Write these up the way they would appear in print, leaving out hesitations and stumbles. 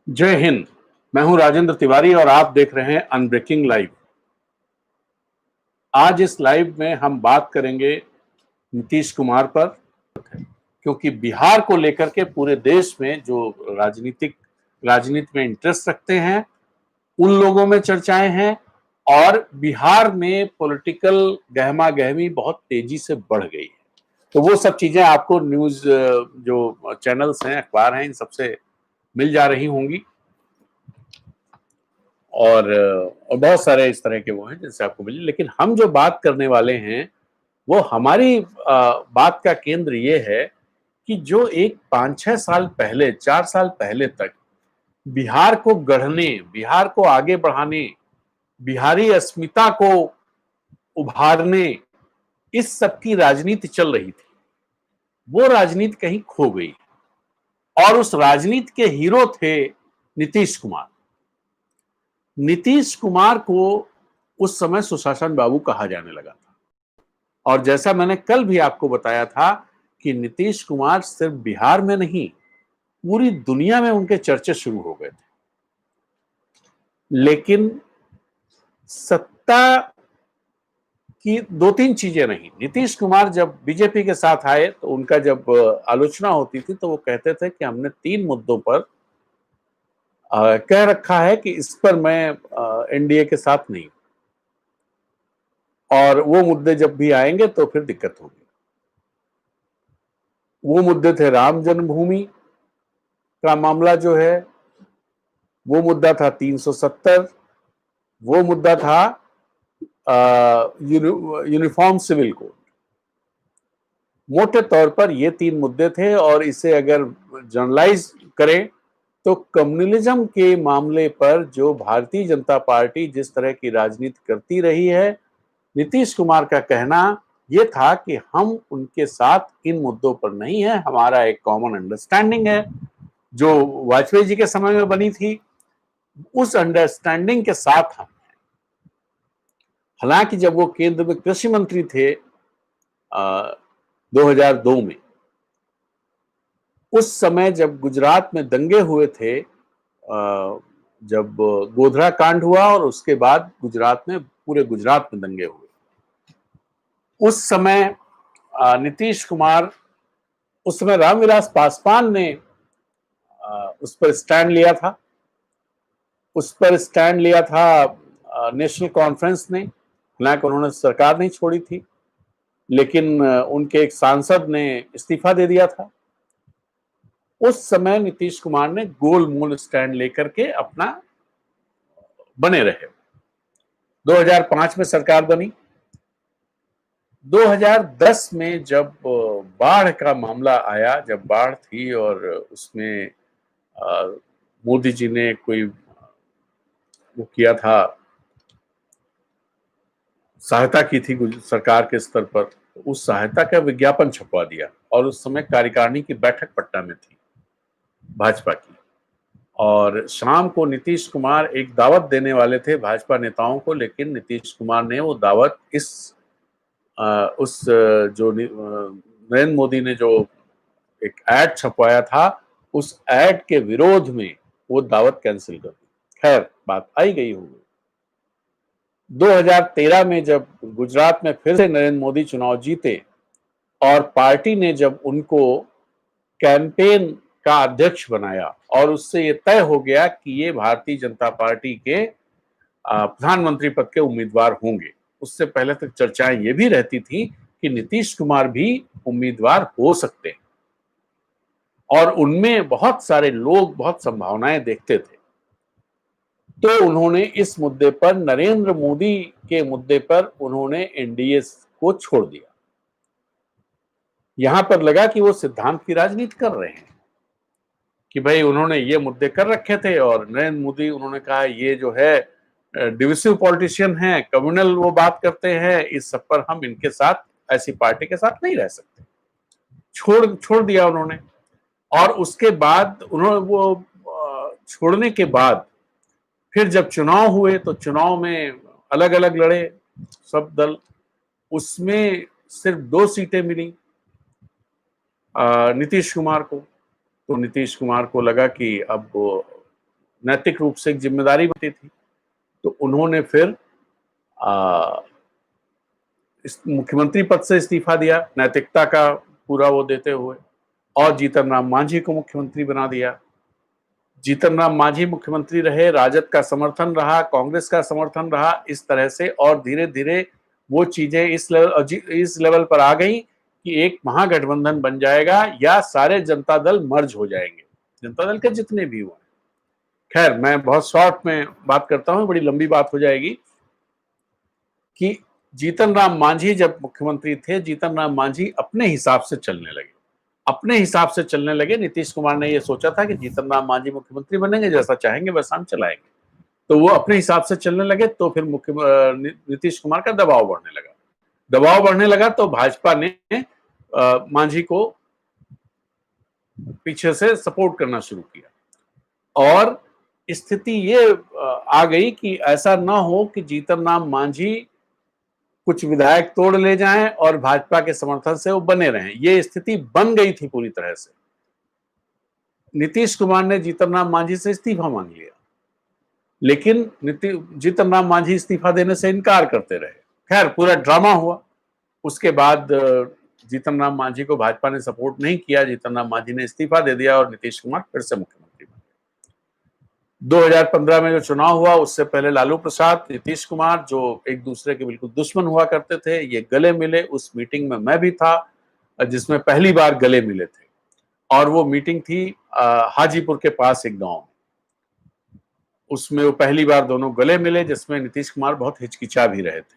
जय हिंद। मैं हूं राजेंद्र तिवारी और आप देख रहे हैं अनब्रेकिंग लाइव। आज इस लाइव में हम बात करेंगे नीतीश कुमार पर, क्योंकि बिहार को लेकर के पूरे देश में जो राजनीति में इंटरेस्ट रखते हैं उन लोगों में चर्चाएं हैं और बिहार में पॉलिटिकल गहमा गहमी बहुत तेजी से बढ़ गई है। तो वो सब चीजें आपको न्यूज जो चैनल्स हैं, अखबार हैं, इन सबसे मिल जा रही होंगी और बहुत सारे इस तरह के वो हैं जिनसे आपको मिले। लेकिन हम जो बात करने वाले हैं वो हमारी बात का केंद्र ये है कि जो एक 5-6 साल पहले, 4 साल पहले तक बिहार को गढ़ने, बिहार को आगे बढ़ाने, बिहारी अस्मिता को उभारने, इस सब की राजनीति चल रही थी, वो राजनीति कहीं खो गई और उस राजनीति के हीरो थे नीतीश कुमार। नीतीश कुमार को उस समय सुशासन बाबू कहा जाने लगा था और जैसा मैंने कल भी आपको बताया था कि नीतीश कुमार सिर्फ बिहार में नहीं, पूरी दुनिया में उनके चर्चे शुरू हो गए थे। लेकिन सत्ता की दो तीन चीजें रही। नीतीश कुमार जब बीजेपी के साथ आए तो उनका जब आलोचना होती थी तो वो कहते थे कि हमने 3 मुद्दों पर कह रखा है कि इस पर मैं एनडीए के साथ नहीं, और वो मुद्दे जब भी आएंगे तो फिर दिक्कत होगी। वो मुद्दे थे राम जन्मभूमि का मामला जो है, वो मुद्दा था 370, वो मुद्दा था यूनिफॉर्म सिविल कोड। मोटे तौर पर ये 3 मुद्दे थे और इसे अगर जनरलाइज करें तो कम्युनलिज्म के मामले पर जो भारतीय जनता पार्टी जिस तरह की राजनीति करती रही है, नीतीश कुमार का कहना यह था कि हम उनके साथ इन मुद्दों पर नहीं है, हमारा एक कॉमन अंडरस्टैंडिंग है जो वाजपेयी जी के समय में बनी थी, उस अंडरस्टैंडिंग के साथ हम। हालांकि जब वो केंद्र में कृषि मंत्री थे 2002 में, उस समय जब गुजरात में दंगे हुए थे, जब गोधरा कांड हुआ और उसके बाद गुजरात में, पूरे गुजरात में दंगे हुए, उस समय नीतीश कुमार, उस समय रामविलास पासवान ने उस पर स्टैंड लिया था, नेशनल कॉन्फ्रेंस ने। हालांकि उन्होंने सरकार नहीं छोड़ी थी, लेकिन उनके एक सांसद ने इस्तीफा दे दिया था। उस समय नीतीश कुमार ने गोलमोल स्टैंड लेकर के अपना बने रहे। 2005 में सरकार बनी। 2010 में जब बाढ़ का मामला आया, जब बाढ़ थी और उसमें मोदी जी ने कोई वो किया था, सहायता की थी सरकार के स्तर पर, उस सहायता का विज्ञापन छपवा दिया और उस समय कार्यकारिणी की बैठक पटना में थी भाजपा की, और शाम को नीतीश कुमार एक दावत देने वाले थे भाजपा नेताओं को, लेकिन नीतीश कुमार ने वो दावत जो नरेंद्र मोदी ने जो एक ऐड छपवाया था, उस ऐड के विरोध में वो दावत कैंसिल कर दी। खैर, बात आई गई होगी। 2013 में जब गुजरात में फिर से नरेंद्र मोदी चुनाव जीते और पार्टी ने जब उनको कैंपेन का अध्यक्ष बनाया और उससे ये तय हो गया कि ये भारतीय जनता पार्टी के प्रधानमंत्री पद के उम्मीदवार होंगे, उससे पहले तक चर्चाएं ये भी रहती थी कि नीतीश कुमार भी उम्मीदवार हो सकते हैं और उनमें बहुत सारे लोग बहुत संभावनाएं देखते थे। तो उन्होंने इस मुद्दे पर, नरेंद्र मोदी के मुद्दे पर, उन्होंने एनडीए को छोड़ दिया। यहां पर लगा कि वो सिद्धांत की राजनीति कर रहे हैं कि भाई उन्होंने ये मुद्दे कर रखे थे और नरेंद्र मोदी, उन्होंने कहा ये जो है डिविसिव पॉलिटिशियन हैं, कम्युनल वो बात करते हैं, इस सब पर हम इनके साथ, ऐसी पार्टी के साथ नहीं रह सकते। छोड़ दिया उन्होंने। और उसके बाद उन्होंने वो छोड़ने के बाद फिर जब चुनाव हुए तो चुनाव में अलग अलग लड़े सब दल, उसमें सिर्फ 2 सीटें मिली नीतीश कुमार को। तो नीतीश कुमार को लगा कि अब नैतिक रूप से एक जिम्मेदारी बनती थी। तो उन्होंने फिर इस मुख्यमंत्री पद से इस्तीफा दिया, नैतिकता का पूरा वो देते हुए, और जीतन राम मांझी को मुख्यमंत्री बना दिया। जीतन राम मांझी मुख्यमंत्री रहे, राजद का समर्थन रहा, कांग्रेस का समर्थन रहा, इस तरह से, और धीरे धीरे वो चीजें इस लेवल पर आ गई कि एक महागठबंधन बन जाएगा या सारे जनता दल मर्ज हो जाएंगे, जनता दल के जितने भी हुए। खैर, मैं बहुत शॉर्ट में बात करता हूं, बड़ी लंबी बात हो जाएगी। कि जीतन राम मांझी जब मुख्यमंत्री थे, जीतन राम मांझी अपने हिसाब से चलने लगे, अपने हिसाब से चलने लगे। नीतीश कुमार ने यह सोचा था कि जीतन राम मांझी मुख्यमंत्री बनेंगे, जैसा चाहेंगे वैसा हम चलाएंगे, तो वो अपने हिसाब से चलने लगे। तो फिर नीतीश कुमार का दबाव बढ़ने लगा, दबाव बढ़ने लगा, तो भाजपा ने मांझी को पीछे से सपोर्ट करना शुरू किया, और स्थिति ये आ गई कि ऐसा ना हो कि जीतन राम मांझी कुछ विधायक तोड़ ले जाएं और भाजपा के समर्थन से वो बने रहें। ये स्थिति बन गई थी पूरी तरह से। नीतीश कुमार ने जीतन राम मांझी से इस्तीफा मांग लिया, लेकिन जीतन राम मांझी इस्तीफा देने से इनकार करते रहे। खैर, पूरा ड्रामा हुआ। उसके बाद जीतन राम मांझी को भाजपा ने सपोर्ट नहीं किया, जीतन राम मांझी ने इस्तीफा दे दिया और नीतीश कुमार फिर से मुख्यमंत्री बने। 2015 में जो चुनाव हुआ, उससे पहले लालू प्रसाद, नीतीश कुमार, जो एक दूसरे के बिल्कुल दुश्मन हुआ करते थे, ये गले मिले। उस मीटिंग में मैं भी था, जिसमें पहली बार गले मिले थे, और वो मीटिंग थी हाजीपुर के पास एक गांव में। उसमें वो पहली बार दोनों गले मिले, जिसमें नीतीश कुमार बहुत हिचकिचा भी रहे थे।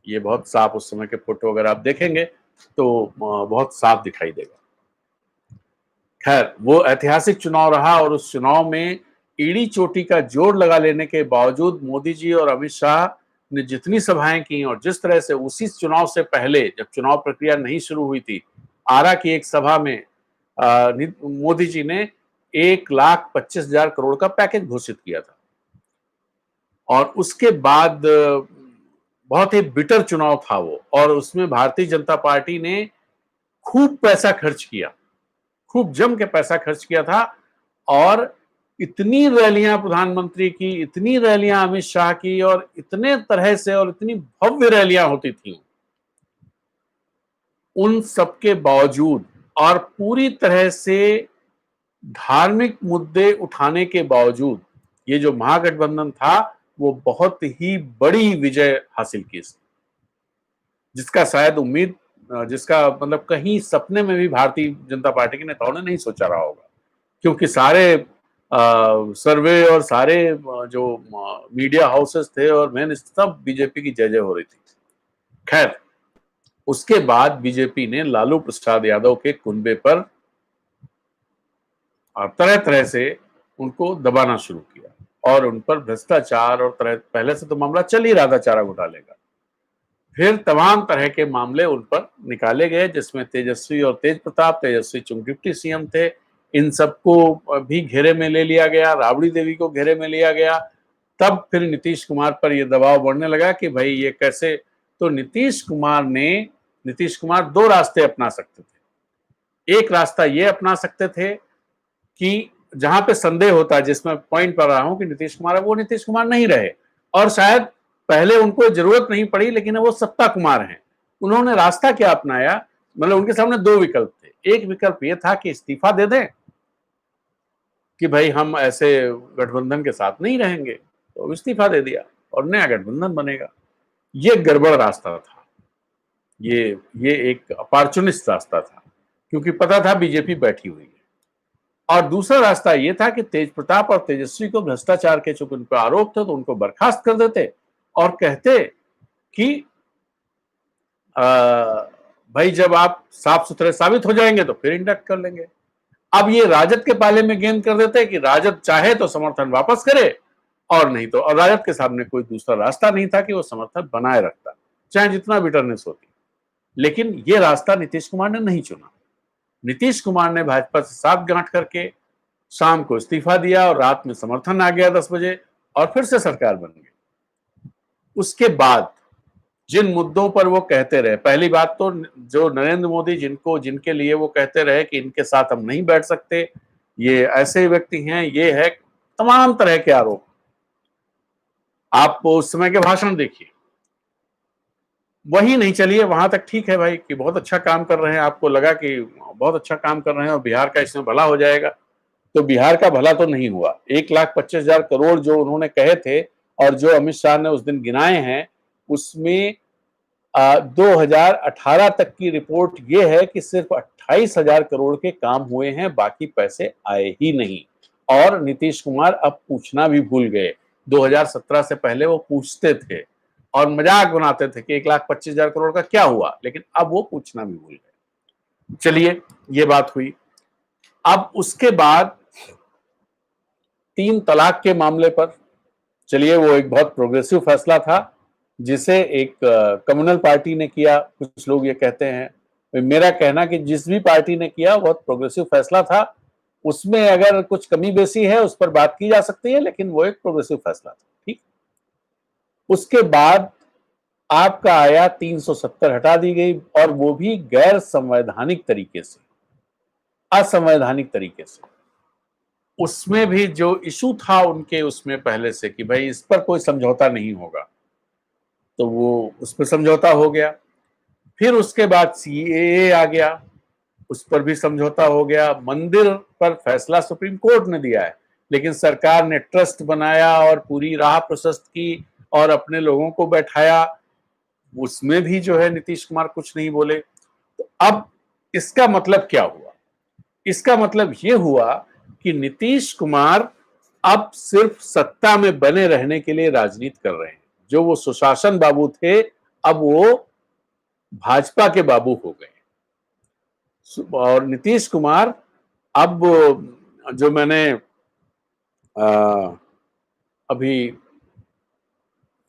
ये बहुत साफ, उस समय के फोटो अगर आप देखेंगे तो बहुत साफ दिखाई देगा। खैर, वो ऐतिहासिक चुनाव रहा, और उस चुनाव में ईडी चोटी का जोर लगा लेने के बावजूद मोदी जी और अमित शाह ने जितनी सभाएं की, और जिस तरह से उसी चुनाव से पहले, जब चुनाव प्रक्रिया नहीं शुरू हुई थी, आरा की एक सभा में मोदी जी ने 1,25,000 करोड़ का पैकेज घोषित किया था। और उसके बाद बहुत ही बिटर चुनाव था वो, और उसमें भारतीय जनता पार्टी ने खूब पैसा खर्च किया, खूब जम के पैसा खर्च किया था। और इतनी रैलियां प्रधानमंत्री की, इतनी रैलियां अमित शाह की, और इतने तरह से, और इतनी भव्य रैलियां होती थी, उन सबके बावजूद, और पूरी तरह से धार्मिक मुद्दे उठाने के बावजूद, ये जो महागठबंधन था वो बहुत ही बड़ी विजय हासिल की, जिसका शायद उम्मीद, जिसका मतलब कहीं सपने में भी भारतीय जनता पार्टी के नेताओं ने नहीं सोचा रहा होगा, क्योंकि सारे सर्वे और सारे जो मीडिया हाउसेस थे और मेन, सब बीजेपी की जय जय हो रही थी। खैर, उसके बाद बीजेपी ने लालू प्रसाद यादव के कुनबे पर तरह तरह से उनको दबाना शुरू किया, और उन पर भ्रष्टाचार, और पहले से तो मामला चल ही रहा था चारा घोटाले का, फिर तमाम तरह के मामले उन पर निकाले गए, जिसमें तेजस्वी और तेज प्रताप, तेजस्वी चूंकि डिप्टी सीएम थे, इन सबको भी घेरे में ले लिया गया, राबड़ी देवी को घेरे में लिया गया। तब फिर नीतीश कुमार पर यह दबाव बढ़ने लगा कि भाई ये कैसे। तो नीतीश कुमार दो रास्ते अपना सकते थे। एक रास्ता ये अपना सकते थे कि जहां पे संदेह होता है, जिसमें पॉइंट पर रहा हूं कि नीतीश कुमार है, वो नीतीश कुमार नहीं रहे, और शायद पहले उनको जरूरत नहीं पड़ी, लेकिन वो सत्ता कुमार हैं। उन्होंने रास्ता क्या अपनाया, मतलब उनके सामने दो विकल्प थे। एक विकल्प ये था कि इस्तीफा दे दें, कि भाई हम ऐसे गठबंधन के साथ नहीं रहेंगे, तो इस्तीफा दे दिया और नया गठबंधन बनेगा। ये गड़बड़ रास्ता था, ये एक अपॉर्चुनिस्ट रास्ता था, क्योंकि पता था बीजेपी बैठी हुई है। और दूसरा रास्ता ये था कि तेज प्रताप और तेजस्वी को भ्रष्टाचार के चूंकि उन पर आरोप थे, तो उनको बर्खास्त कर देते और कहते कि भाई जब आप साफ सुथरे साबित हो जाएंगे तो फिर इंडक्ट कर लेंगे। अब ये राजद के पाले में गेंद कर देते कि राजद चाहे तो समर्थन वापस करे, और नहीं तो, और राजद के सामने कोई दूसरा रास्ता नहीं था कि वो समर्थन बनाए रखता, चाहे जितना बिटरनेस होती। लेकिन ये रास्ता नीतीश कुमार ने नहीं चुना। नीतीश कुमार ने भाजपा से साथ गांठ करके शाम को इस्तीफा दिया, और रात में समर्थन आ गया 10 बजे, और फिर से सरकार बन गई। उसके बाद जिन मुद्दों पर वो कहते रहे, पहली बात तो जो नरेंद्र मोदी जिनके लिए वो कहते रहे कि इनके साथ हम नहीं बैठ सकते, ये ऐसे व्यक्ति हैं, ये है, तमाम तरह के आरोप। आप उस समय के भाषण देखिए, वही नहीं, चलिए वहां तक ठीक है भाई कि बहुत अच्छा काम कर रहे हैं, आपको लगा कि बहुत अच्छा काम कर रहे हैं और बिहार का इसमें भला हो जाएगा, तो बिहार का भला तो नहीं हुआ। 1,25,000 करोड़ जो उन्होंने कहे थे और जो अमित शाह ने उस दिन गिनाए हैं, उसमें 2018 तक की रिपोर्ट ये है कि सिर्फ 28,000 करोड़ के काम हुए हैं, बाकी पैसे आए ही नहीं। और नीतीश कुमार अब पूछना भी भूल गए। 2017 से पहले वो पूछते थे और मजाक बनाते थे कि 1,25,000 करोड़ का क्या हुआ, लेकिन अब वो पूछना भी भूल गए। चलिए, ये बात हुई। अब उसके बाद 3 तलाक के मामले पर, चलिए वो एक बहुत प्रोग्रेसिव फैसला था जिसे एक कम्युनल पार्टी ने किया। कुछ लोग ये कहते हैं, मेरा कहना कि जिस भी पार्टी ने किया बहुत प्रोग्रेसिव फैसला था, उसमें अगर कुछ कमी बेसी है उस पर बात की जा सकती है, लेकिन वो एक प्रोग्रेसिव फैसला था। ठीक, उसके बाद आपका आया 370 हटा दी गई, और वो भी गैर संवैधानिक तरीके से, असंवैधानिक तरीके से। उसमें भी जो इशू था उनके उसमें पहले से कि भाई इस पर कोई समझौता नहीं होगा, तो वो उस पर समझौता हो गया। फिर उसके बाद सीएए आ गया, उस पर भी समझौता हो गया। मंदिर पर फैसला सुप्रीम कोर्ट ने दिया है, लेकिन सरकार ने ट्रस्ट बनाया और पूरी राह प्रशस्त की और अपने लोगों को बैठाया, उसमें भी जो है नीतीश कुमार कुछ नहीं बोले। तो अब इसका मतलब क्या हुआ? इसका मतलब ये हुआ कि नीतीश कुमार अब सिर्फ सत्ता में बने रहने के लिए राजनीति कर रहे हैं। जो वो सुशासन बाबू थे, अब वो भाजपा के बाबू हो गए। और नीतीश कुमार अब, जो मैंने अभी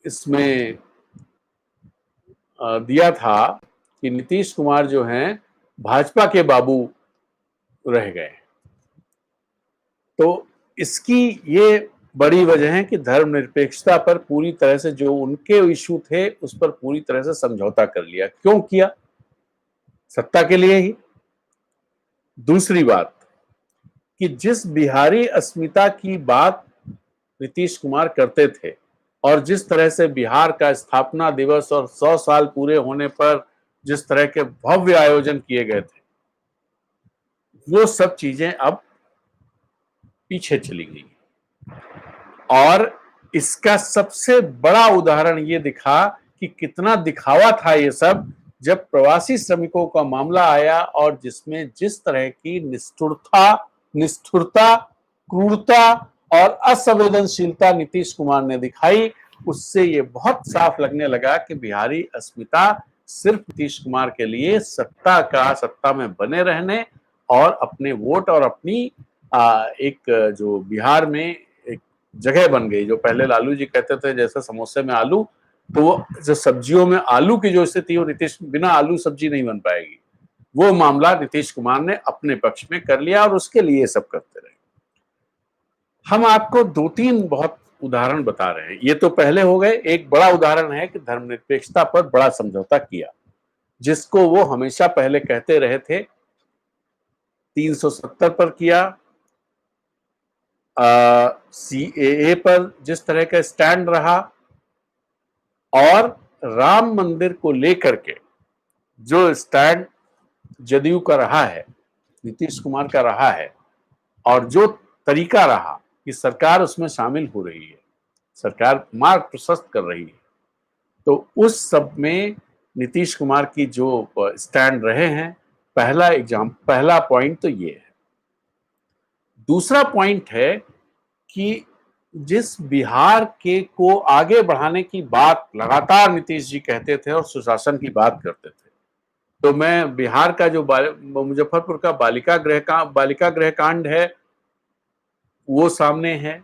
इसमें दिया था कि नीतीश कुमार जो हैं भाजपा के बाबू रह गए, तो इसकी ये बड़ी वजह है कि धर्मनिरपेक्षता पर पूरी तरह से, जो उनके इशू थे उस पर पूरी तरह से समझौता कर लिया। क्यों किया? सत्ता के लिए ही। दूसरी बात कि जिस बिहारी अस्मिता की बात नीतीश कुमार करते थे और जिस तरह से बिहार का स्थापना दिवस और 100 साल पूरे होने पर जिस तरह के भव्य आयोजन किए गए थे, वो सब चीजें अब पीछे चली गई। और इसका सबसे बड़ा उदाहरण ये दिखा कि कितना दिखावा था ये सब, जब प्रवासी श्रमिकों का मामला आया और जिसमें जिस तरह की निष्ठुरता, क्रूरता और असंवेदनशीलता नीतीश कुमार ने दिखाई, उससे ये बहुत साफ लगने लगा कि बिहारी अस्मिता सिर्फ नीतीश कुमार के लिए सत्ता में बने रहने और अपने वोट और अपनी एक जो बिहार में एक जगह बन गई, जो पहले लालू जी कहते थे जैसे समोसे में आलू, तो वो जो सब्जियों में आलू की जो स्थिति, वो नीतीश बिना आलू सब्जी नहीं बन पाएगी, वो मामला नीतीश कुमार ने अपने पक्ष में कर लिया और उसके लिए सब करते रहे। हम आपको 2-3 बहुत उदाहरण बता रहे हैं। ये तो पहले हो गए। एक बड़ा उदाहरण है कि धर्मनिरपेक्षता पर बड़ा समझौता किया, जिसको वो हमेशा पहले कहते रहे थे। 370 पर किया, सीएए पर जिस तरह का स्टैंड रहा, और राम मंदिर को लेकर के जो स्टैंड जदयू का रहा है, नीतीश कुमार का रहा है, और जो तरीका रहा कि सरकार उसमें शामिल हो रही है, सरकार मार्ग प्रशस्त कर रही है, तो उस सब में नीतीश कुमार की जो स्टैंड रहे हैं, पहला पॉइंट तो ये है। दूसरा पॉइंट है कि जिस बिहार के को आगे बढ़ाने की बात लगातार नीतीश जी कहते थे और सुशासन की बात करते थे, तो मैं बिहार का जो मुजफ्फरपुर का बालिका गृह कांड है वो सामने है।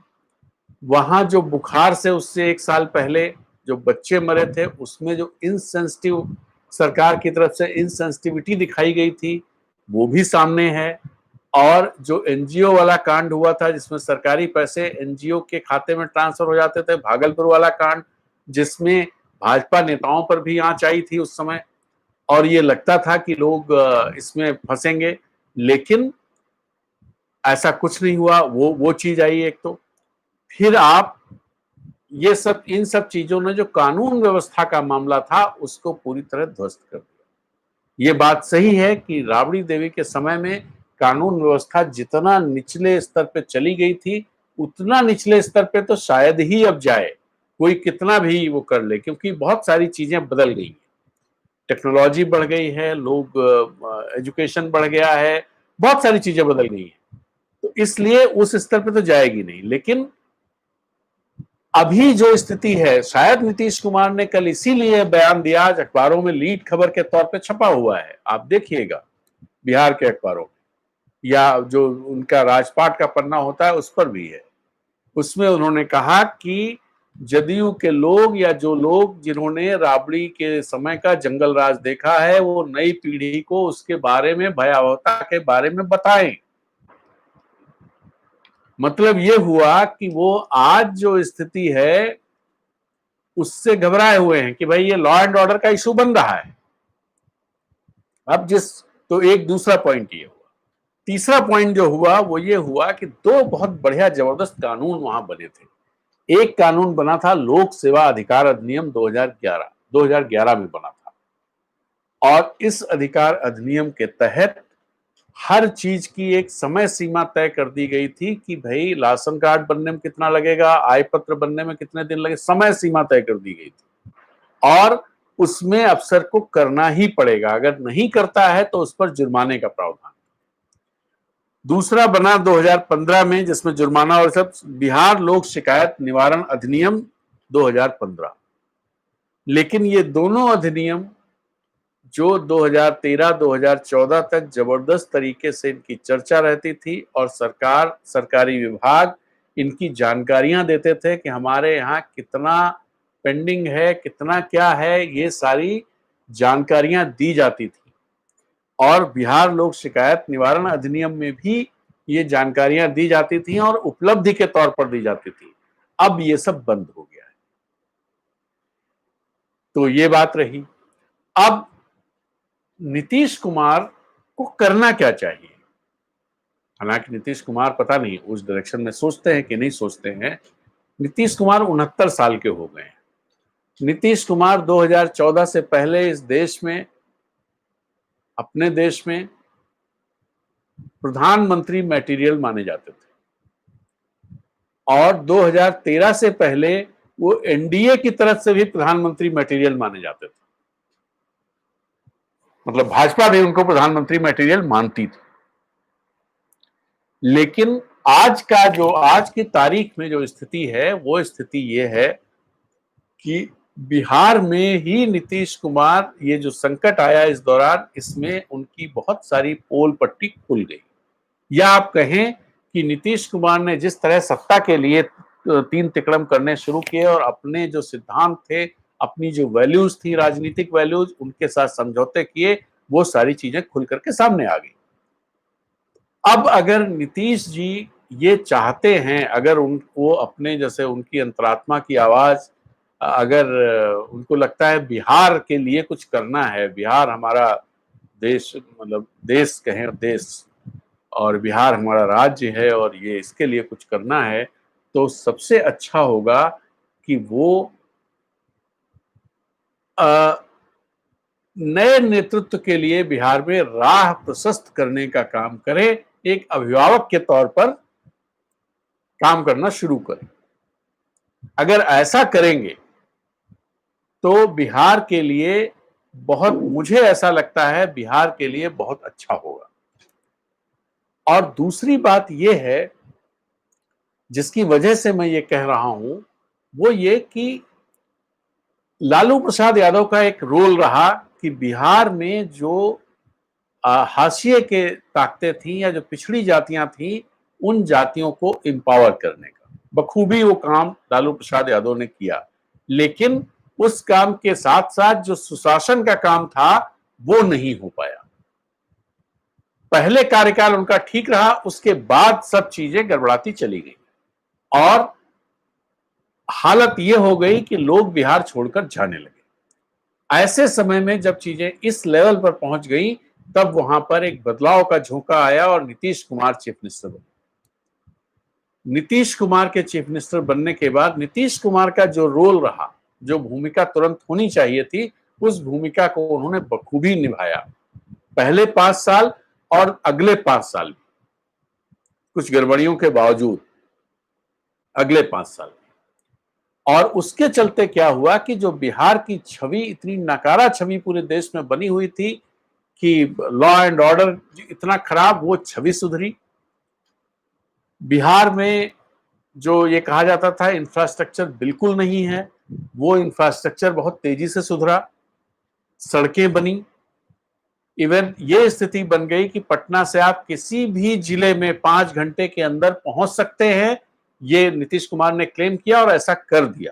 वहां जो बुखार से उससे 1 साल पहले जो बच्चे मरे थे, उसमें जो इनसेंसिटिव, सरकार की तरफ से इनसेंसिटिविटी दिखाई गई थी, वो भी सामने है। और जो एनजीओ वाला कांड हुआ था जिसमें सरकारी पैसे एनजीओ के खाते में ट्रांसफर हो जाते थे, भागलपुर वाला कांड जिसमें भाजपा नेताओं पर भी आंच आई थी उस समय, और ये लगता था कि लोग इसमें फंसेंगे, लेकिन ऐसा कुछ नहीं हुआ। वो चीज आई एक तो। फिर आप ये सब इन सब चीजों ने जो कानून व्यवस्था का मामला था उसको पूरी तरह ध्वस्त कर दिया। ये बात सही है कि राबड़ी देवी के समय में कानून व्यवस्था जितना निचले स्तर पे चली गई थी उतना निचले स्तर पे तो शायद ही अब जाए, कोई कितना भी वो कर ले, क्योंकि बहुत सारी चीजें बदल गई हैं। टेक्नोलॉजी बढ़ गई है, लोग एजुकेशन बढ़ गया है, बहुत सारी चीजें बदल गई हैं, तो इसलिए उस स्तर पे तो जाएगी नहीं। लेकिन अभी जो स्थिति है, शायद नीतीश कुमार ने कल इसीलिए बयान दिया, आज अखबारों में लीड खबर के तौर पे छपा हुआ है, आप देखिएगा बिहार के अखबारों में या जो उनका राजपाट का पन्ना होता है उस पर भी है। उसमें उन्होंने कहा कि जदयू के लोग या जो लोग जिन्होंने राबड़ी के समय का जंगल राज देखा है वो नई पीढ़ी को उसके बारे में, भयावहता के बारे में बताएं। मतलब ये हुआ कि वो आज जो स्थिति है उससे घबराए हुए हैं कि भाई ये लॉ एंड ऑर्डर का इशू बन रहा है। अब तो एक दूसरा पॉइंट ये हुआ। तीसरा पॉइंट जो हुआ वो ये हुआ कि दो बहुत बढ़िया जबरदस्त कानून वहां बने थे। एक कानून बना था लोक सेवा अधिकार अधिनियम 2011 में बना था, और इस अधिकार अधिनियम के तहत हर चीज की एक समय सीमा तय कर दी गई थी कि भाई राशन कार्ड बनने में कितना लगेगा, आय पत्र बनने में कितने दिन लगे, समय सीमा तय कर दी गई थी, और उसमें अफसर को करना ही पड़ेगा, अगर नहीं करता है तो उस पर जुर्माने का प्रावधान। दूसरा बना 2015 में, जिसमें जुर्माना और सब, बिहार लोक शिकायत निवारण अधिनियम 2015। लेकिन ये दोनों अधिनियम जो 2013-2014 तक जबरदस्त तरीके से इनकी चर्चा रहती थी और सरकारी विभाग इनकी जानकारियां देते थे कि हमारे यहाँ कितना पेंडिंग है, कितना क्या है, ये सारी जानकारियां दी जाती थी। और बिहार लोक शिकायत निवारण अधिनियम में भी ये जानकारियां दी जाती थी और उपलब्धि के तौर पर दी जाती थी। अब ये सब बंद हो गया है। तो ये बात रही। अब नीतीश कुमार को करना क्या चाहिए? हालांकि नीतीश कुमार पता नहीं उस डायरेक्शन में सोचते हैं कि नहीं सोचते हैं। नीतीश कुमार 69 साल के हो गए हैं। नीतीश कुमार 2014 से पहले इस देश में, अपने देश में प्रधानमंत्री मटेरियल माने जाते थे, और 2013 से पहले वो एनडीए की तरफ से भी प्रधानमंत्री मटेरियल माने जाते थे। मतलब भाजपा भी उनको प्रधानमंत्री मटेरियल मानती थी। लेकिन आज की तारीख में जो स्थिति है वो स्थिति ये है कि बिहार में ही नीतीश कुमार, ये जो संकट आया इस दौरान, इसमें उनकी बहुत सारी पोल पट्टी खुल गई। या आप कहें कि नीतीश कुमार ने जिस तरह सत्ता के लिए तीन तिकड़म करने शुरू किए और अपने जो सिद्धांत थे, अपनी जो वैल्यूज थी, राजनीतिक वैल्यूज, उनके साथ समझौते किए, वो सारी चीजें खुल करके सामने आ गई। अब अगर नीतीश जी ये चाहते हैं, अगर वो अपने, जैसे उनकी अंतरात्मा की आवाज, अगर उनको लगता है बिहार के लिए कुछ करना है, बिहार हमारा देश, मतलब देश कहें देश, और बिहार हमारा राज्य है और ये इसके लिए कुछ करना है, तो सबसे अच्छा होगा कि वो नए नेतृत्व के लिए बिहार में राह प्रशस्त करने का काम करें, एक अभिभावक के तौर पर काम करना शुरू करें। अगर ऐसा करेंगे तो बिहार के लिए बहुत, मुझे ऐसा लगता है बिहार के लिए बहुत अच्छा होगा। और दूसरी बात यह है जिसकी वजह से मैं ये कह रहा हूं, वो ये कि लालू प्रसाद यादव का एक रोल रहा कि बिहार में जो हाशिए के ताकतें थी या जो पिछड़ी जातियां थी, उन जातियों को एम्पावर करने का बखूबी वो काम लालू प्रसाद यादव ने किया। लेकिन उस काम के साथ साथ जो सुशासन का काम था वो नहीं हो पाया। पहले कार्यकाल उनका ठीक रहा, उसके बाद सब चीजें गड़बड़ाती चली गई और हालत यह हो गई कि लोग बिहार छोड़कर जाने लगे। ऐसे समय में जब चीजें इस लेवल पर पहुंच गई, तब वहां पर एक बदलाव का झोंका आया और नीतीश कुमार चीफ मिनिस्टर बने। नीतीश कुमार के चीफ मिनिस्टर बनने के बाद नीतीश कुमार का जो रोल रहा, जो भूमिका तुरंत होनी चाहिए थी, उस भूमिका को उन्होंने बखूबी निभाया। पहले 5 साल और अगले 5 साल कुछ गड़बड़ियों के बावजूद अगले 5 साल, और उसके चलते क्या हुआ कि जो बिहार की छवि, इतनी नकारा छवि पूरे देश में बनी हुई थी कि लॉ एंड ऑर्डर इतना खराब, वो छवि सुधरी। बिहार में जो ये कहा जाता था इंफ्रास्ट्रक्चर बिल्कुल नहीं है, वो इंफ्रास्ट्रक्चर बहुत तेजी से सुधरा, सड़कें बनी। इवन ये स्थिति बन गई कि पटना से आप किसी भी जिले में 5 घंटे के अंदर पहुंच सकते हैं, ये नीतीश कुमार ने क्लेम किया और ऐसा कर दिया।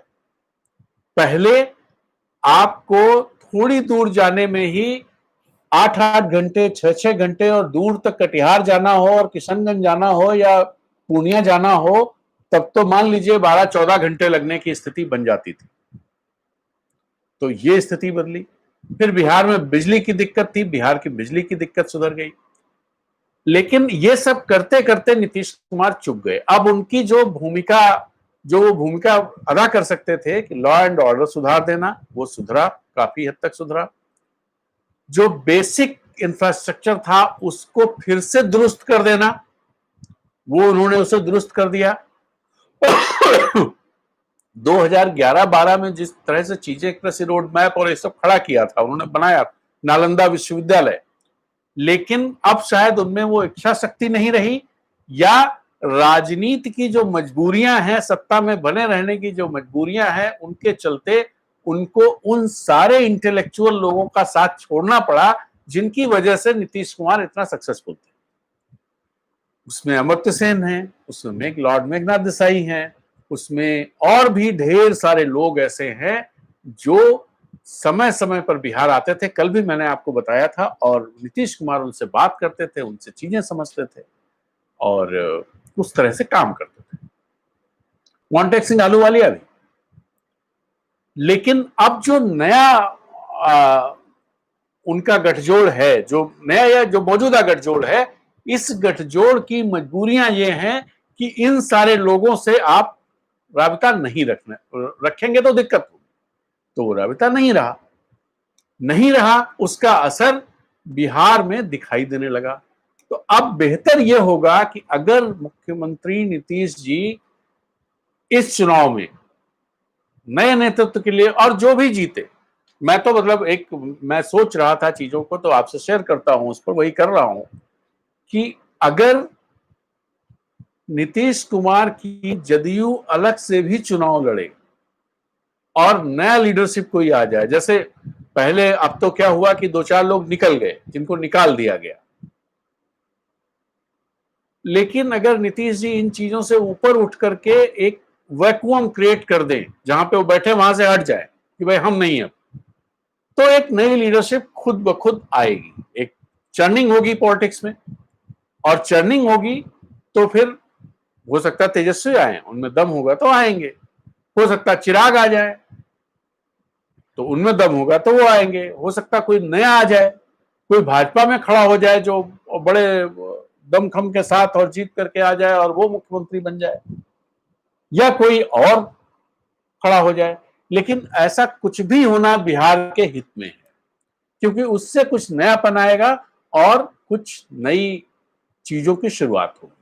पहले आपको थोड़ी दूर जाने में ही 8-8 घंटे, 6-6 घंटे, और दूर तक कटिहार जाना हो और किशनगंज जाना हो या पूर्णिया जाना हो, तब तो मान लीजिए 12-14 घंटे लगने की स्थिति बन जाती थी। तो ये स्थिति बदली। फिर बिहार में बिजली की दिक्कत थी, बिहार की बिजली की दिक्कत सुधर गई। लेकिन ये सब करते करते नीतीश कुमार चुप गए। अब उनकी जो वो भूमिका अदा कर सकते थे कि लॉ एंड ऑर्डर सुधार देना, वो सुधरा, काफी हद तक सुधरा। जो बेसिक इंफ्रास्ट्रक्चर था उसको फिर से दुरुस्त कर देना, वो उन्होंने उसे दुरुस्त कर दिया। 2011-12 में जिस तरह से चीजें, कृषि रोड मैप और ये सब खड़ा किया था, उन्होंने बनाया नालंदा विश्वविद्यालय, लेकिन अब शायद उनमें वो इच्छा शक्ति नहीं रही, या राजनीति की जो मजबूरियां हैं, सत्ता में बने रहने की जो मजबूरियां हैं, उनके चलते उनको उन सारे इंटेलेक्चुअल लोगों का साथ छोड़ना पड़ा जिनकी वजह से नीतीश कुमार इतना सक्सेसफुल थे। उसमें अमर्त्य सेन है, उसमें लॉर्ड मेघनाथ देसाई हैं, उसमें और भी ढेर सारे लोग ऐसे हैं जो समय समय पर बिहार आते थे। कल भी मैंने आपको बताया था, और नीतीश कुमार उनसे बात करते थे, उनसे चीजें समझते थे और उस तरह से काम करते थे। मोंटेक सिंह अहलूवालिया भी। लेकिन अब जो नया उनका गठजोड़ है, जो नया या जो मौजूदा गठजोड़ है, इस गठजोड़ की मजबूरियां ये हैं कि इन सारे लोगों से आप राबता नहीं रखेंगे तो दिक्कत होगी। तो वो राबता नहीं रहा, उसका असर बिहार में दिखाई देने लगा। तो अब बेहतर यह होगा कि अगर मुख्यमंत्री नीतीश जी इस चुनाव में नए नेतृत्व के लिए, और जो भी जीते, मैं तो मतलब मैं सोच रहा था चीजों को, तो आपसे शेयर करता हूं, उस पर वही कर रहा हूं कि अगर नीतीश कुमार की जदयू अलग से भी चुनाव लड़े और नया लीडरशिप कोई आ जाए, जैसे पहले, अब तो क्या हुआ कि 2-4 लोग निकल गए जिनको निकाल दिया गया, लेकिन अगर नीतीश जी इन चीजों से ऊपर उठ करके एक वैक्यूम क्रिएट कर दें, जहां पे वो बैठे वहां से हट जाए कि भाई हम नहीं है, तो एक नई लीडरशिप खुद ब खुद आएगी, एक चर्निंग होगी पॉलिटिक्स में, और चर्निंग होगी तो फिर हो सकता है तेजस्वी आए, उनमें दम होगा तो आएंगे, हो सकता है चिराग आ जाए तो उनमें दम होगा तो वो आएंगे, हो सकता है कोई नया आ जाए, कोई भाजपा में खड़ा हो जाए जो बड़े दमखम के साथ और जीत करके आ जाए और वो मुख्यमंत्री बन जाए, या कोई और खड़ा हो जाए। लेकिन ऐसा कुछ भी होना बिहार के हित में है, क्योंकि उससे कुछ नयापन आएगा और कुछ नई चीजों की शुरुआत होगी।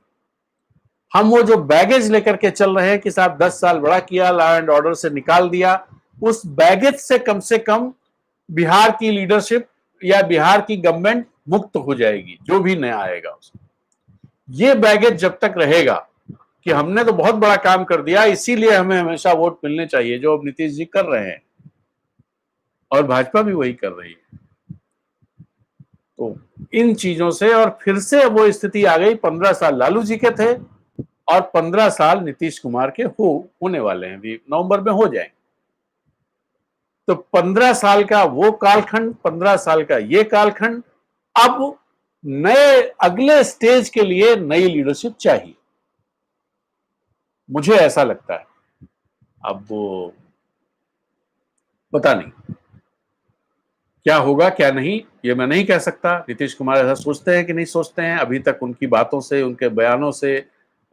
हम वो जो बैगेज लेकर के चल रहे हैं कि साहब 10 साल बड़ा किया, लॉ एंड ऑर्डर से निकाल दिया, उस बैगेज से कम बिहार की लीडरशिप या बिहार की गवर्नमेंट मुक्त हो जाएगी, जो भी नया आएगा उसमें। ये बैगेज जब तक रहेगा कि हमने तो बहुत बड़ा काम कर दिया, इसीलिए हमें हमेशा वोट मिलने चाहिए, जो अब नीतीश जी कर रहे हैं और भाजपा भी वही कर रही है। तो इन चीजों से और फिर से वो स्थिति आ गई, 15 साल लालू जी के थे और 15 साल नीतीश कुमार के होने वाले हैं, भी नवंबर में हो जाएंगे। तो 15 साल का वो कालखंड, 15 साल का ये कालखंड, अब नए अगले स्टेज के लिए नई लीडरशिप चाहिए, मुझे ऐसा लगता है। अब वो पता नहीं क्या होगा क्या नहीं, ये मैं नहीं कह सकता। नीतीश कुमार ऐसा सोचते हैं कि नहीं सोचते हैं, अभी तक उनकी बातों से, उनके बयानों से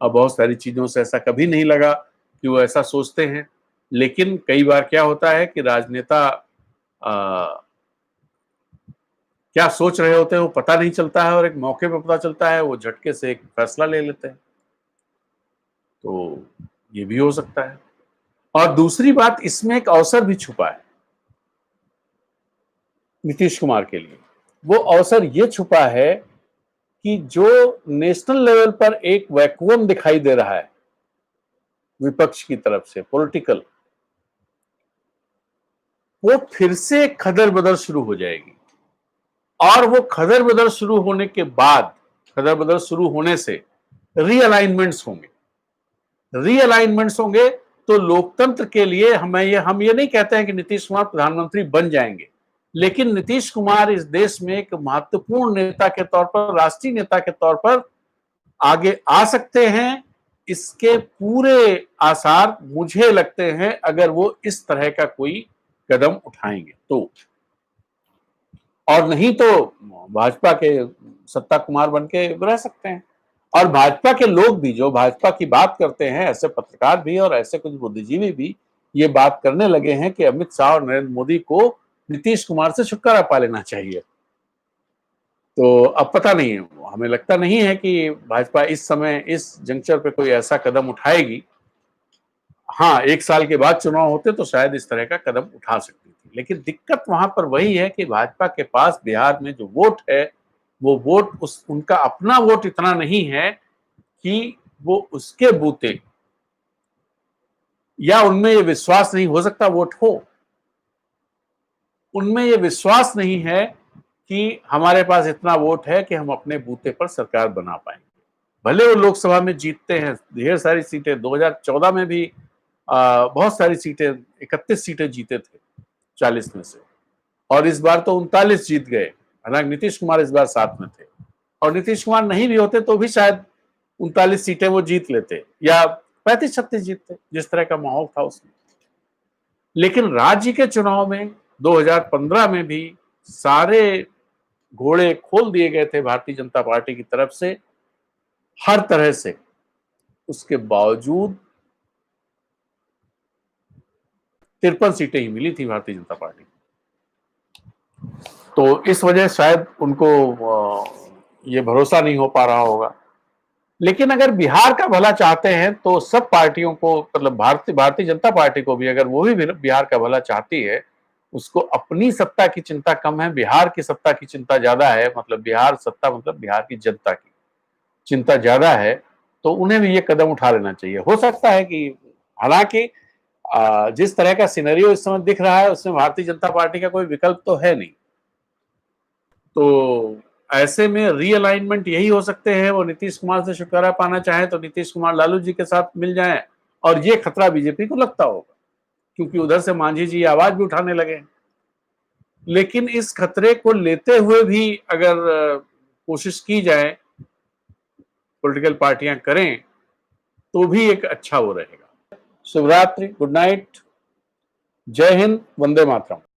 बहुत सारी चीजों से ऐसा कभी नहीं लगा कि वो ऐसा सोचते हैं, लेकिन कई बार क्या होता है कि राजनेता क्या सोच रहे होते हैं वो पता नहीं चलता है, और एक मौके पे पता चलता है, वो झटके से एक फैसला ले लेते हैं। तो ये भी हो सकता है। और दूसरी बात, इसमें एक अवसर भी छुपा है नीतीश कुमार के लिए। वो अवसर ये छुपा है कि जो नेशनल लेवल पर एक वैक्यूम दिखाई दे रहा है विपक्ष की तरफ से पॉलिटिकल, वो फिर से खदर बदर शुरू हो जाएगी। और वो खदर बदर शुरू होने के बाद, खदर बदर शुरू होने से रीअलाइनमेंट्स होंगे। रीअलाइनमेंट्स होंगे तो लोकतंत्र के लिए हम ये नहीं कहते हैं कि नीतीश कुमार प्रधानमंत्री बन जाएंगे, लेकिन नीतीश कुमार इस देश में एक महत्वपूर्ण नेता के तौर पर, राष्ट्रीय नेता के तौर पर आगे आ सकते हैं। इसके पूरे आसार मुझे लगते हैं अगर वो इस तरह का कोई कदम उठाएंगे तो। और नहीं तो भाजपा के सत्ता कुमार बन के रह सकते हैं। और भाजपा के लोग भी जो भाजपा की बात करते हैं, ऐसे पत्रकार भी और ऐसे कुछ बुद्धिजीवी भी ये बात करने लगे हैं कि अमित शाह और नरेंद्र मोदी को नीतीश कुमार से छुटकारा पा लेना चाहिए। तो अब पता नहीं है, हमें लगता नहीं है कि भाजपा इस समय इस जंक्चर पे कोई ऐसा कदम उठाएगी। हाँ, 1 साल के बाद चुनाव होते तो शायद इस तरह का कदम उठा सकती थी, लेकिन दिक्कत वहां पर वही है कि भाजपा के पास बिहार में जो वोट है, वो वोट उनका अपना वोट इतना नहीं है कि वो उसके बूते, या उनमें ये विश्वास नहीं, हो सकता वोट हो, उनमें ये विश्वास नहीं है कि हमारे पास इतना वोट है कि हम अपने बूते पर सरकार बना पाएंगे। भले वो लोकसभा में जीतते हैं ढेर सारी सीटें, 2014 में भी बहुत सारी सीटें, 31 सीटें जीते थे 40 में से, और इस बार तो 39 जीत गए। हालांकि नीतीश कुमार इस बार साथ में थे, और नीतीश कुमार नहीं भी होते तो भी शायद 39 सीटें वो जीत लेते, या 35-36 जीतते, जिस तरह का माहौल था उसमें। लेकिन राज्य के चुनाव में 2015 में भी सारे घोड़े खोल दिए गए थे भारतीय जनता पार्टी की तरफ से हर तरह से। उसके बावजूद 53 सीटें ही मिली थी भारतीय जनता पार्टी। तो इस वजह शायद उनको ये भरोसा नहीं हो पा रहा होगा। लेकिन अगर बिहार का भला चाहते हैं तो सब पार्टियों को, मतलब भारतीय जनता पार्टी को भी, अगर वो भी बिहार का भला चाहती है, उसको अपनी सत्ता की चिंता कम है, बिहार की सत्ता की चिंता ज्यादा है, मतलब बिहार सत्ता मतलब बिहार की जनता की चिंता ज्यादा है, तो उन्हें भी ये कदम उठा लेना चाहिए। हो सकता है कि, हालांकि जिस तरह का सिनेरियो इस समय दिख रहा है उसमें भारतीय जनता पार्टी का कोई विकल्प तो है नहीं, तो ऐसे में रीअलाइनमेंट यही हो सकते हैं, वो नीतीश कुमार से छुटकारा पाना चाहे तो नीतीश कुमार लालू जी के साथ मिल जाएं, और ये खतरा बीजेपी को लगता होगा क्योंकि उधर से मांझी जी आवाज भी उठाने लगे। लेकिन इस खतरे को लेते हुए भी अगर कोशिश की जाए, पॉलिटिकल पार्टियां करें, तो भी एक अच्छा वो रहेगा। शुभ रात्रि, गुड नाइट, जय हिंद, वंदे मातरम।